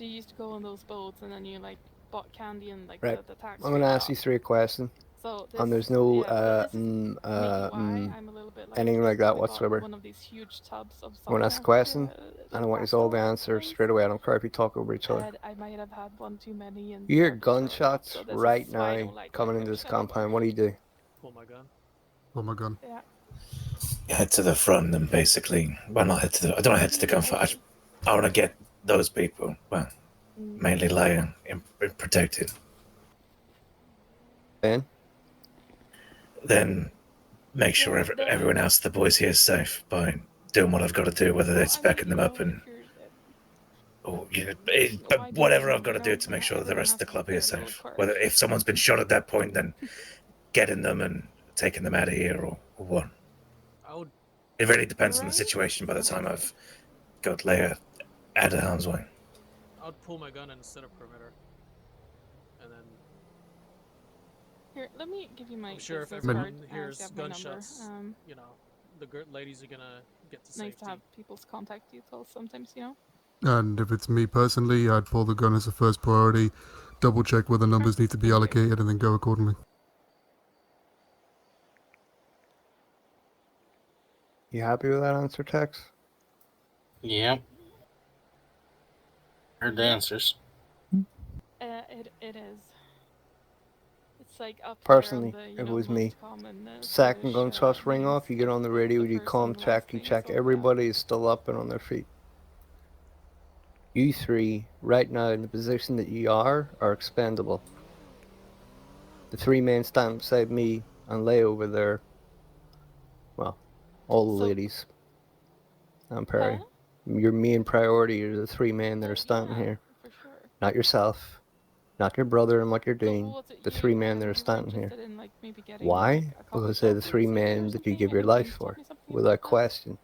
So you used to go on those boats, and then you like bought candy in like Right. the tax I'm free gonna ask you shop. 3 questions, So and this, there's no yeah, this is maybe why I'm a little bit like anything like pissed that that we bought whatsoever. one of these huge tubs of I'm gonna ask a softness question, and I like want last you all go to around answer things. straight away. I don't care if you talk over each other. And I might have had one too many and You hear decided to throw it up. gunshots So this is right why I now don't like coming into licorice this anymore. compound. What do you do? Pull my gun. Oh my gun. Yeah. Head to the front and basically, well, not head to the. I don't want to head to the gunfight. I want to get those people. Well, mainly Leia protected. Ben? Then make sure everyone else, the boys here, is safe by doing what I've got to do, whether it's backing them up and. Or, but whatever I've got to do to make sure that the rest of the club here is safe. Whether if someone's been shot at that point, then getting them and taking them out of here, or what. It really depends on the situation by the time I've got Leia out of harm's way. I would pull my gun and set a perimeter, and then. Here, let me give you my. I'm sure if business everyone card. hears So you have my gunshots, number. you know, the ladies are gonna get to It's nice safety. to have people's contact details sometimes, you know. And if it's me personally, I'd pull the gun as a first priority, double check whether numbers need to be allocated, and then go accordingly. You happy with that answer, Tex? Yeah. Heard the answers. It is. It's like up Personally, there on the, if it was me, common, second British, gunshots ring names, off, you get on the radio, you calm check, you check everybody is still up and on their feet. You three, right now in the position that you are expendable. The 3 men standing beside me and Leia over there, well, all the ladies, and Perry. Your main priority are the 3 men that are standing here. For sure. Not yourself, not your brother and what you're doing, the 3 men that are standing here. Why? Because they're the 3 men that you give your life for, without question,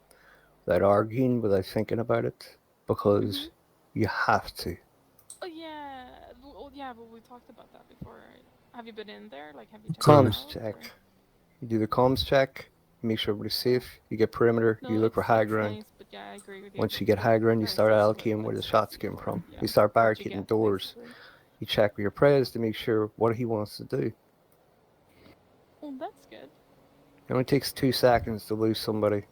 without arguing, without thinking about it, because you have to. Oh yeah, but we talked about that before. Have you been in there? Like, have you checked Comms check. You do the comms check, make sure everybody's safe, you get perimeter, you look for high ground. Once you get high ground, you start allocating where the shots came from. You start barricading doors. You check with your prez to make sure what he wants to do. Oh, that's good. It only takes 2 seconds to lose somebody. It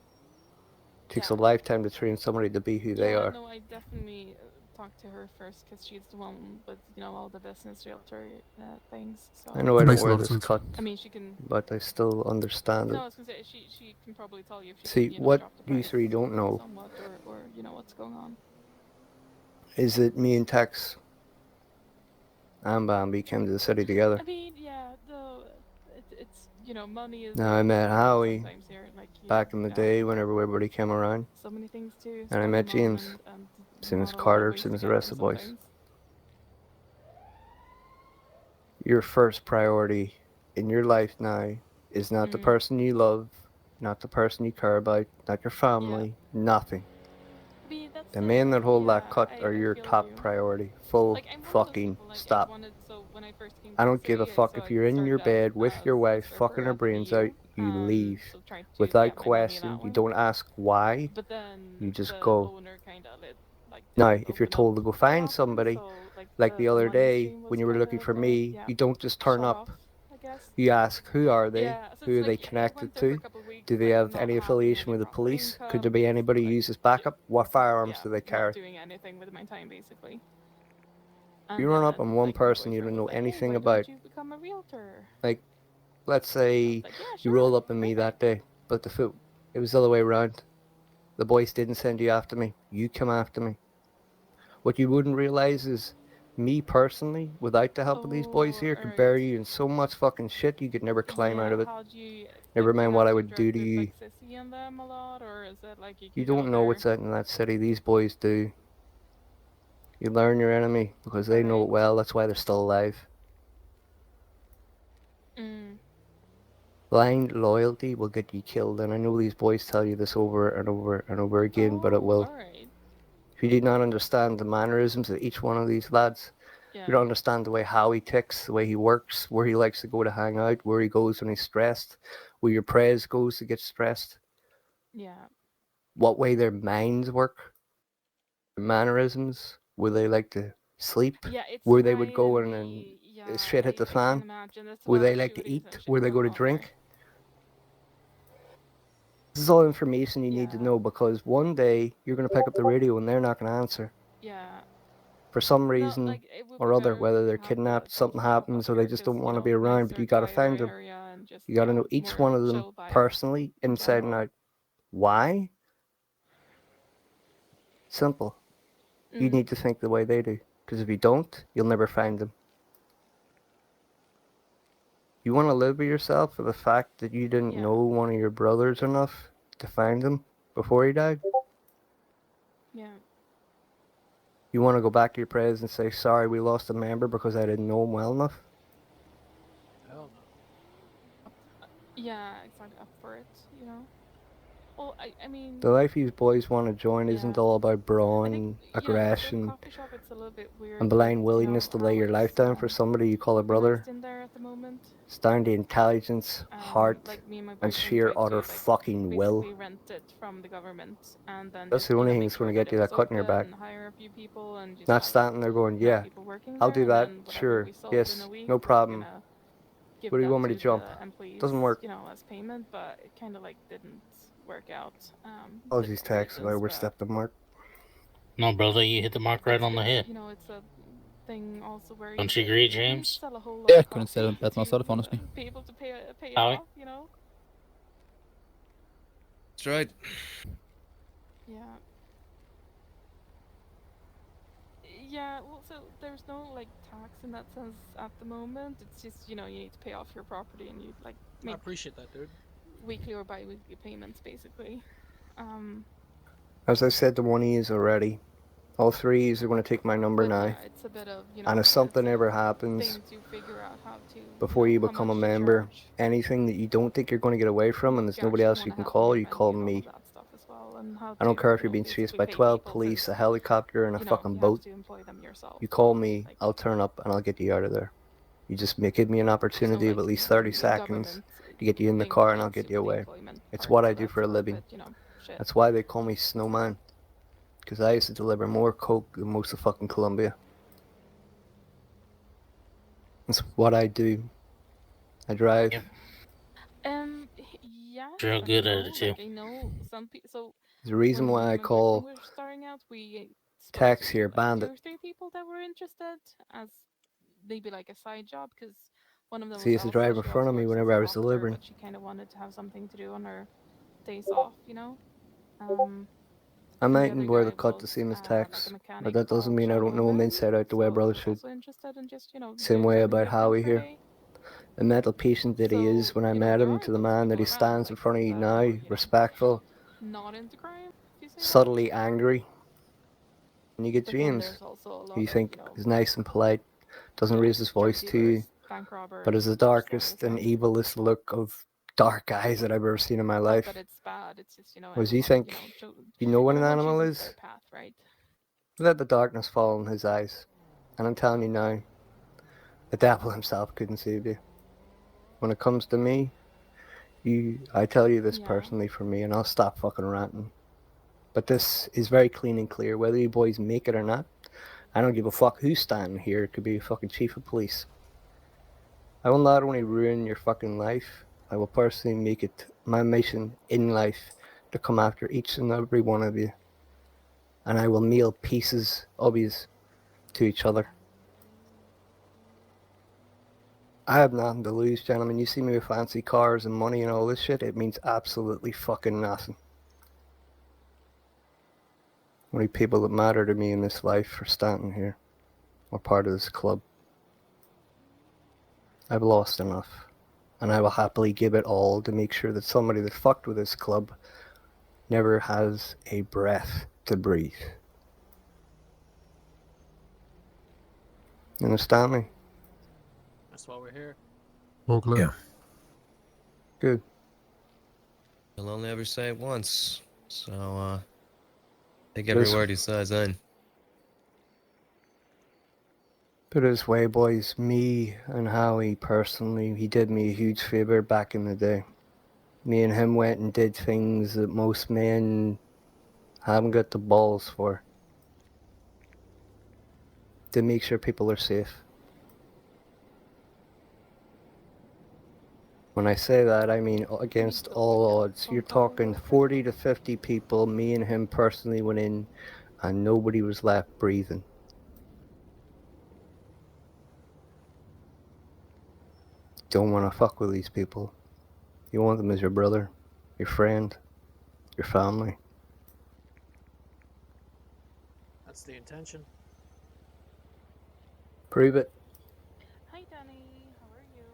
takes a lifetime to train somebody to be who they are. No, I definitely talked to her first because she's the one with, all the business realtor things. So. I know I don't wear this cut, I mean, she can. but I still understand it. No, I was gonna say she can probably tell you if See, what you 3 don't know somewhat, or what's going on. Is that me and Tex and Bambi came to the city together. I mean, yeah, though it's money is. Now I met Howie back in the day whenever everybody came around. So many things too. And I met James. Same as Carter, same as the rest of the boys. Your first priority in your life now is not the person you love, not the person you care about, not your family, nothing. The men that hold that cut are your top priority. Full fucking stop. I don't give a fuck if you're in your bed with your wife fucking her brains out, you leave. Without question, you don't ask why, you just go. Now, if you're told to go find somebody, like the other day when you were looking for me, you don't just turn up. You ask, who are they? Who are they connected to? Do they have any affiliation with the police? Could there be anybody who uses backup? What firearms do they carry? Doing anything with my time, basically. You run up on one person you don't know anything about. Become a realtor? Like, let's say you roll up on me that day, but it was the other way around. The boys didn't send you after me. You come after me. What you wouldn't realize is me personally, without the help of these boys here, could bury you in so much fucking shit you could never climb out of it. Never mind what I would do to you. You don't know what's out in that city. These boys do. You learn your enemy because they know it well. That's why they're still alive. Blind loyalty will get you killed, and I know these boys tell you this over and over and over again, but it will. If you do not understand the mannerisms of each one of these lads, you don't understand the way how he ticks, the way he works, where he likes to go to hang out, where he goes when he's stressed, where your prez goes to get stressed. Yeah. What way their minds work, their mannerisms, Would they like to sleep? Yeah, it's Where they would go in and highly, yeah, shit hit the I can fan? imagine. It's a Would lot they of like to shootings and eat? shit Would they go going to on drink? This is all information you need to Yeah. know because one day you're going to pick up the radio and they're not going to answer. there. Yeah. For some No, reason like it would or be other, better if whether we they're could have the kidnapped, something coffee shop up happens, or they here just 'cause, don't you want to know, be around, but nicer, you got to quieter find them. area and just, You got to yeah, know each more one of them chill vibes personally, in inside and general. out. Why? Simple. You Mm. need to think the way they do. Because if you don't, you'll never find them. You want to live with yourself for the fact that you didn't Yeah. know one of your brothers enough to find him before he died? Yeah. You want to go back to your prayers and say, sorry, we lost a member because I didn't know him well enough? Hell no. Yeah, exactly. Up for it, you know. Well, I mean, The life these boys want to join isn't Yeah. all about I brawn, think, the aggression, coffee shop, it's a little bit weird. and with, blind willingness to lay your life down for somebody you call a brother. in there at the moment. It's down to intelligence, heart, Like me and my and boyfriend sheer tried to, utter like, fucking will. basically rent it from the government and then That's just, the you only know, thing make that's going sure to get you it's that cut in your open back. and hire a few people and just Not have, standing there going, you know, yeah, people working I'll there, do that, and then whatever sure, we sold yes, in a week, no we're problem. gonna give Where do you that want me to jump? the employees, Doesn't work. you know, as payment, but it kind of like didn't work out. Oh, with these taxes, I reasons, overstepped the mark. No, brother, you hit the mark right on the head. You know, it's a thing also where Don't you you agree, need to James? sell a whole lot Yeah, of couldn't say that coffee better myself, to, honestly. be able to pay it Howie? off, you know. That's right. Yeah. Yeah, well, so there's no, like, tax in that sense at the moment. It's just, you know, you need to pay off your property and you, like, I make appreciate that, dude. weekly or bi-weekly payments, basically. As I said to one of yous already, all three yous are going to take my number But now. yeah, it's a bit of, you know, And if it's something a ever happens thing to figure out how to, before know, you how become a much to member, charge, anything that you don't think you're going to get away from and what there's you nobody actually else you wanna can have on call, your you menu call and all me. of that stuff as well, and how I don't to, care if you you're know, being chased basically by pay 12 people, police, since, a helicopter, and a you know, fucking you boat. have to employ them yourself. You call me, Like, I'll turn up, and I'll get you out of there. You just give me an there's no, opportunity of like, at least you know, 30 seconds government to get you in the thing car and I'll related get to you the away. employment It's part, what so I do that's for a a little living. bit, you know, shit. That's why they call me Snowman. Because I used to deliver more coke than most of fucking Colombia. That's what I do. I drive. Yep. Yes Real and good no. at it, too. Like, I know some people. So The reason when why me I and my boyfriend call were starting out, we spoke tax to here like 2 bandit. or 3 people that were interested as maybe like a side job, because one of them So he was used to also drive in she front also of me works as whenever a I was doctor, delivering. but she kind of wanted to have something to do on her days off, you know. I And the mightn't other wear guy the cut the was same as like tax, a mechanic but that doesn't called mean I don't know him Shalom, inside out the way a so he brother was should. also interested in just, you know, Same doing way something about different Howie for a here. day. The mental patient that he is, So, when I you know, met there him, are to the those man that he people around, stands in like, front of you that now, are, you know, respectful, not into crime, if you say that. subtly angry. And you get But then James, there's also a who lot you of, think you know, is nice and polite, doesn't raise his drug voice to you, dealers, bank robbers, but has the stuff like darkest and that. evilest look of dark eyes that I've ever seen in my Not life. that it's bad, it's just, you know, Whereas you everyone, think, you know, you know what an everyone animal chooses their is? path, right? Let the darkness fall in his eyes. And I'm telling you now, the devil himself couldn't save you. When it comes to me, I tell you this Yeah. personally for me, and I'll stop fucking ranting. But this is very clean and clear. Whether you boys make it or not, I don't give a fuck who's standing here. It could be a fucking chief of police. I will not only ruin your fucking life, I will personally make it my mission in life to come after each and every one of you. And I will nail pieces of yous to each other. I have nothing to lose, gentlemen. You see me with fancy cars and money and all this shit, it means absolutely fucking nothing. Only people that matter to me in this life are standing here, or part of this club. I've lost enough, and I will happily give it all to make sure that somebody that fucked with this club never has a breath to breathe. You understand me? That's why we're here. All clear. Yeah. Good. You'll only ever say it once. So, take every This- word he says in. Put it this way, boys, me and Howie personally, he did me a huge favour back in the day. Me and him went and did things that most men haven't got the balls for. to make sure people are safe. When I say that, I mean against all odds. You're talking 40 to 50 people. Me and him personally went in, and nobody was left breathing. Don't want to fuck with these people. You want them as your brother, your friend, your family. That's the intention. Prove it. Hi, Danny. How are you?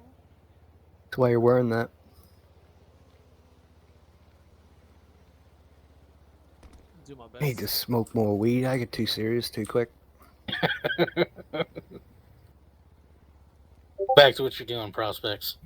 That's why you're wearing that. Do my best. Need to smoke more weed. I get too serious too quick. Back to what you're doing, prospects.